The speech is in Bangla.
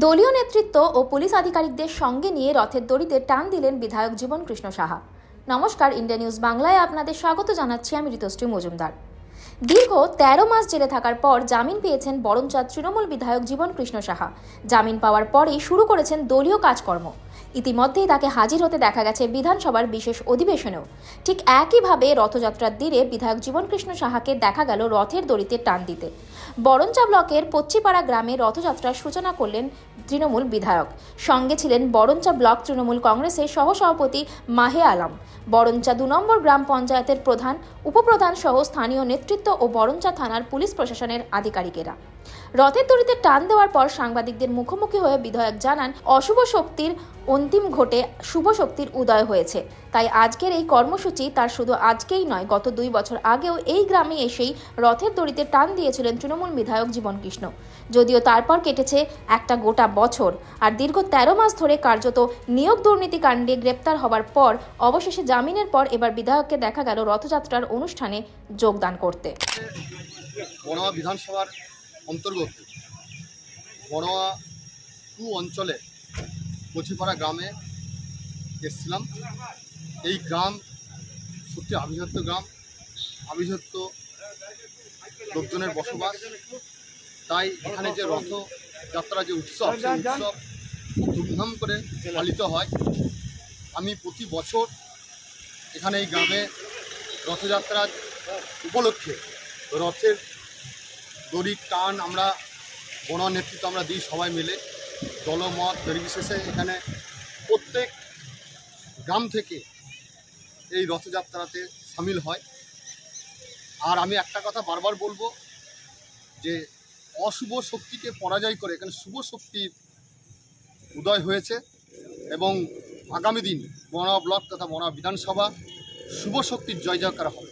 দলীয় নেতৃত্ব ও পুলিশ আধিকারিকদের সঙ্গে নিয়ে রথের দড়িতে টান দিলেন বিধায়ক জীবন কৃষ্ণ সাহা। নমস্কার, ইন্ডিয়া নিউজ বাংলায় আপনাদের স্বাগত জানাচ্ছি আমি ঋতুশ্রী মজুমদার। দীর্ঘ 13 মাস জেলে থাকার পর জামিন পেয়েছেন বরঞ্চার তৃণমূল বিধায়ক জীবন কৃষ্ণ সাহা। জামিন পাওয়ার পরেই শুরু করেছেন দলীয় কাজকর্ম। ইতিমধ্যেই তাকে হাজির হতে দেখা গেছে বিধানসভার বিশেষ অধিবেশনেও। ঠিক একইভাবে রথযাত্রার দিনে বিধায়ক জীবন কৃষ্ণ সাহাকে দেখা গেল রথের দড়িতে টান দিতে। বরঞ্চা ব্লকের পচ্চিপাড়া গ্রামে রথযাত্রার সূচনা করলেন তৃণমূল বিধায়ক। সঙ্গে ছিলেন বরঞ্চা ব্লক তৃণমূল কংগ্রেসের সহসভাপতি মাহে আলম, বরঞ্চা 2 নম্বর গ্রাম পঞ্চায়েতের প্রধান, উপপ্রধান সহ স্থানীয় নেতৃত্ব ও বরঞ্চা থানার পুলিশ প্রশাসনের আধিকারিকেরা। রথের দড়িতে টান দেওয়ার পর সাংবাদিকদের মুখোমুখি হয়ে বিধায়ক জানান, অশুভ শক্তির অন্তিম ঘটে শুভ শক্তির উদয় হয়েছে। তাই আজকের এই কর্মসূচি তার শুধু আজকেই নয়, গত 2 বছর আগেও এই গ্রামে এসেই রথের দড়িতে টান দিয়েছিলেন তৃণমূল বিধায়ক জীবন কৃষ্ণ। যদিও তারপর কেটেছে একটা গোটা বছর, আর দীর্ঘ 13 মাস ধরে কার্যত নিয়োগ দুর্নীতি কাণ্ডে গ্রেপ্তার হবার পর অবশেষে জামিনের পর এবার বিধায়ককে দেখা গেল রথযাত্রার অনুষ্ঠানে যোগদান করতে। বড়োয়া বিধানসভার অন্তর্গত বড়োয়া 2 অঞ্চলে পচিপাড়া গ্রামে এসেছিলাম। এই গ্রাম সত্যি আভিজাত্য গ্রাম, আভিজাত্য লোকজনের বসবাস। তাই এখানে যে রথযাত্রা যে উৎসব, সেই উৎসব খুব ধুমধাম করে পালিত হয়। আমি প্রতি বছর এখানে এই গ্রামে রথযাত্রার উপলক্ষে রথের দড়ির টান আমরা বড় নেতৃত্ব আমরা দিই সবাই মিলে, দলমত নির্বিশেষে। এখানে প্রত্যেক গ্রাম থেকে এই রথযাত্রাতে সামিল হয়। আর আমি একটা কথা বারবার বলবো যে অশুভ শক্তিকে পরাজয় করে এখানে শুভ শক্তির উদয় হয়েছে এবং আগামী দিন বড়োয়া ব্লক তথা বড়োয়া বিধানসভা শুভ শক্তির জয় জয়কার হবে।